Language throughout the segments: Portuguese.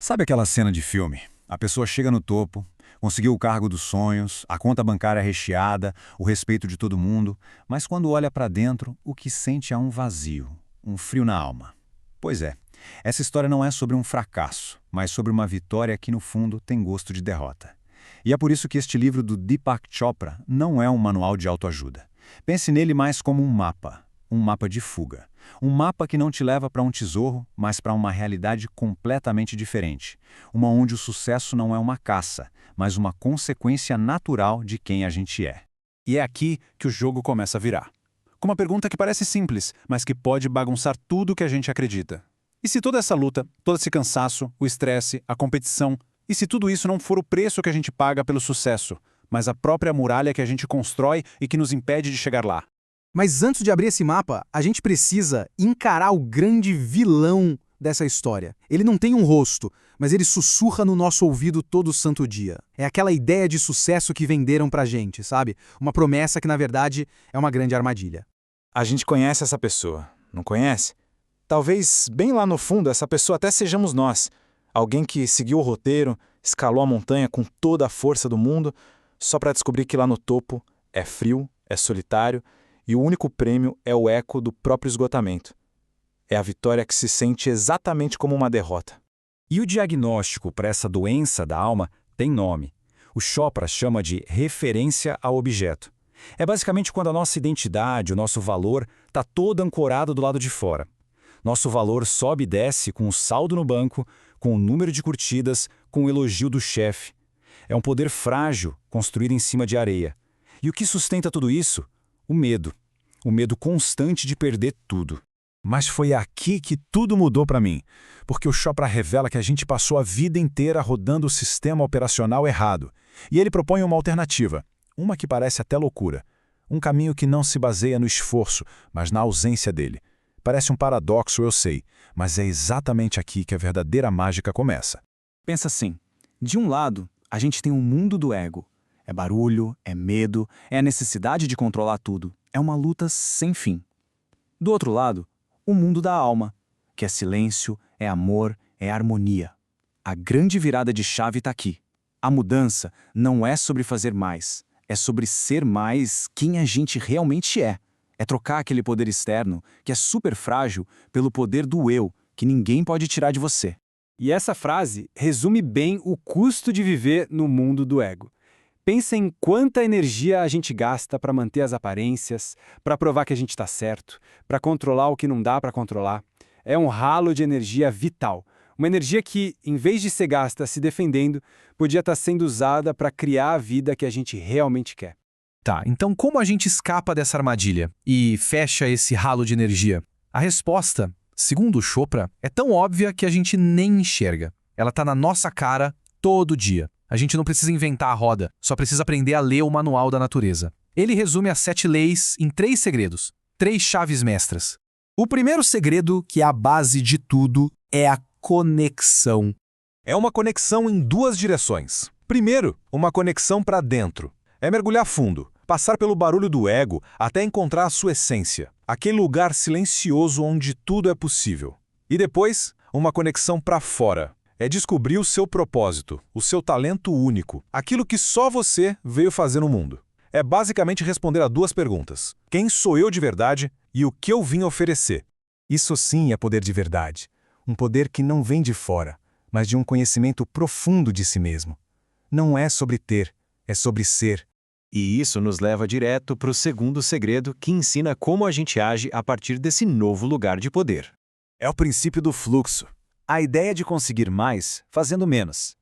Sabe aquela cena de filme? A pessoa chega no topo, conseguiu o cargo dos sonhos, a conta bancária recheada, o respeito de todo mundo, mas quando olha para dentro, o que sente é um vazio, um frio na alma. Pois é, essa história não é sobre um fracasso, mas sobre uma vitória que no fundo tem gosto de derrota. E é por isso que este livro do Deepak Chopra não é um manual de autoajuda. Pense nele mais como um mapa de fuga. Um mapa que não te leva para um tesouro, mas para uma realidade completamente diferente. Uma onde o sucesso não é uma caça, mas uma consequência natural de quem a gente é. E é aqui que o jogo começa a virar. Com uma pergunta que parece simples, mas que pode bagunçar tudo o que a gente acredita. E se toda essa luta, todo esse cansaço, o estresse, a competição, e se tudo isso não for o preço que a gente paga pelo sucesso, mas a própria muralha que a gente constrói e que nos impede de chegar lá? Mas antes de abrir esse mapa, a gente precisa encarar o grande vilão dessa história. Ele não tem um rosto, mas ele sussurra no nosso ouvido todo santo dia. É aquela ideia de sucesso que venderam pra gente, sabe? Uma promessa que, na verdade, é uma grande armadilha. A gente conhece essa pessoa, não conhece? Talvez, bem lá no fundo, essa pessoa até sejamos nós. Alguém que seguiu o roteiro, escalou a montanha com toda a força do mundo, só para descobrir que lá no topo é frio, é solitário, e o único prêmio é o eco do próprio esgotamento. É a vitória que se sente exatamente como uma derrota. E o diagnóstico para essa doença da alma tem nome. O Chopra chama de referência ao objeto. É basicamente quando a nossa identidade, o nosso valor, está todo ancorado do lado de fora. Nosso valor sobe e desce com o saldo no banco, com o número de curtidas, com o elogio do chefe. É um poder frágil construído em cima de areia. E o que sustenta tudo isso? O medo constante de perder tudo. Mas foi aqui que tudo mudou para mim, porque o Chopra revela que a gente passou a vida inteira rodando o sistema operacional errado. E ele propõe uma alternativa, uma que parece até loucura. Um caminho que não se baseia no esforço, mas na ausência dele. Parece um paradoxo, eu sei, mas é exatamente aqui que a verdadeira mágica começa. Pensa assim, de um lado, a gente tem o mundo do ego. É barulho, é medo, é a necessidade de controlar tudo. É uma luta sem fim. Do outro lado, o mundo da alma, que é silêncio, é amor, é harmonia. A grande virada de chave está aqui. A mudança não é sobre fazer mais, é sobre ser mais quem a gente realmente é. É trocar aquele poder externo, que é super frágil, pelo poder do eu, que ninguém pode tirar de você. E essa frase resume bem o custo de viver no mundo do ego. Pensa em quanta energia a gente gasta para manter as aparências, para provar que a gente está certo, para controlar o que não dá para controlar. É um ralo de energia vital. Uma energia que, em vez de ser gasta se defendendo, podia estar sendo usada para criar a vida que a gente realmente quer. Tá, então como a gente escapa dessa armadilha e fecha esse ralo de energia? A resposta, segundo o Chopra, é tão óbvia que a gente nem enxerga. Ela está na nossa cara todo dia. A gente não precisa inventar a roda, só precisa aprender a ler o manual da natureza. Ele resume as 7 leis em 3 segredos, 3 chaves mestras. O primeiro segredo, que é a base de tudo, é a conexão. É uma conexão em 2 direções. Primeiro, uma conexão para dentro. É mergulhar fundo, passar pelo barulho do ego até encontrar a sua essência, aquele lugar silencioso onde tudo é possível. E depois, uma conexão para fora. É descobrir o seu propósito, o seu talento único, aquilo que só você veio fazer no mundo. É basicamente responder a 2 perguntas. Quem sou eu de verdade e o que eu vim oferecer? Isso sim é poder de verdade. Um poder que não vem de fora, mas de um conhecimento profundo de si mesmo. Não é sobre ter, é sobre ser. E isso nos leva direto para o segundo segredo, que ensina como a gente age a partir desse novo lugar de poder. É o princípio do fluxo. A ideia de conseguir mais fazendo menos.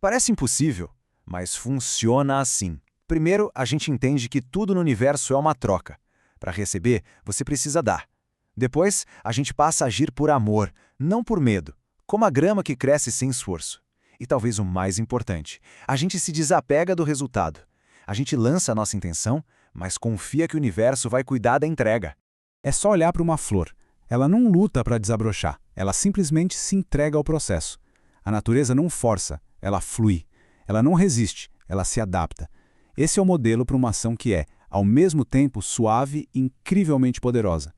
Parece impossível, mas funciona assim. Primeiro, a gente entende que tudo no universo é uma troca. Para receber, você precisa dar. Depois, a gente passa a agir por amor, não por medo, como a grama que cresce sem esforço. E talvez o mais importante, a gente se desapega do resultado. A gente lança a nossa intenção, mas confia que o universo vai cuidar da entrega. É só olhar para uma flor. Ela não luta para desabrochar, ela simplesmente se entrega ao processo. A natureza não força, ela flui. Ela não resiste, ela se adapta. Esse é o modelo para uma ação que é, ao mesmo tempo, suave e incrivelmente poderosa.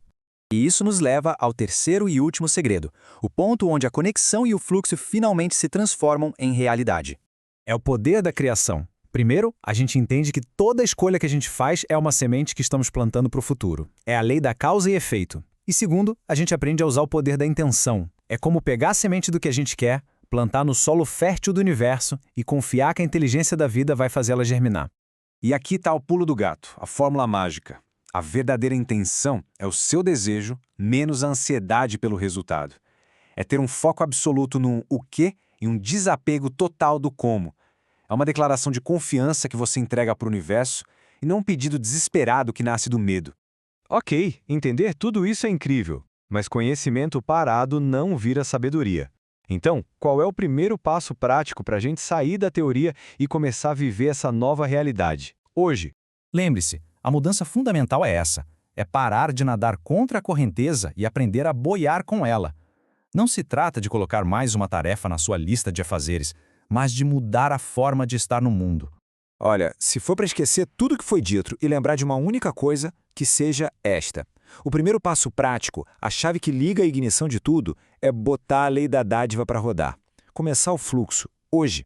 E isso nos leva ao terceiro e último segredo, o ponto onde a conexão e o fluxo finalmente se transformam em realidade. É o poder da criação. Primeiro, a gente entende que toda escolha que a gente faz é uma semente que estamos plantando para o futuro. É a lei da causa e efeito. E segundo, a gente aprende a usar o poder da intenção. É como pegar a semente do que a gente quer, plantar no solo fértil do universo e confiar que a inteligência da vida vai fazê-la germinar. E aqui está o pulo do gato, a fórmula mágica. A verdadeira intenção é o seu desejo menos a ansiedade pelo resultado. É ter um foco absoluto no o quê e um desapego total do como. É uma declaração de confiança que você entrega para o universo e não um pedido desesperado que nasce do medo. Ok, entender tudo isso é incrível, mas conhecimento parado não vira sabedoria. Então, qual é o primeiro passo prático para a gente sair da teoria e começar a viver essa nova realidade, hoje? Lembre-se, a mudança fundamental é essa. É parar de nadar contra a correnteza e aprender a boiar com ela. Não se trata de colocar mais uma tarefa na sua lista de afazeres, mas de mudar a forma de estar no mundo. Olha, se for para esquecer tudo que foi dito e lembrar de uma única coisa, que seja esta. O primeiro passo prático, a chave que liga a ignição de tudo, é botar a lei da dádiva para rodar. Começar o fluxo, hoje.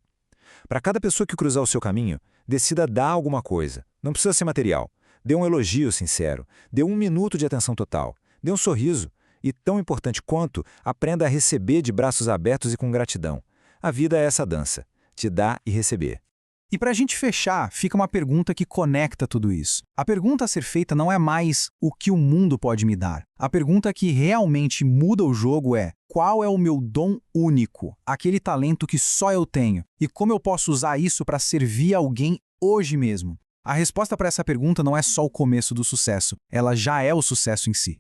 Para cada pessoa que cruzar o seu caminho, decida dar alguma coisa. Não precisa ser material. Dê um elogio sincero. Dê 1 minuto de atenção total. Dê um sorriso. E, tão importante quanto, aprenda a receber de braços abertos e com gratidão. A vida é essa dança. Te dar e receber. E para a gente fechar, fica uma pergunta que conecta tudo isso. A pergunta a ser feita não é mais o que o mundo pode me dar. A pergunta que realmente muda o jogo é: qual é o meu dom único, aquele talento que só eu tenho? E como eu posso usar isso para servir alguém hoje mesmo? A resposta para essa pergunta não é só o começo do sucesso, ela já é o sucesso em si.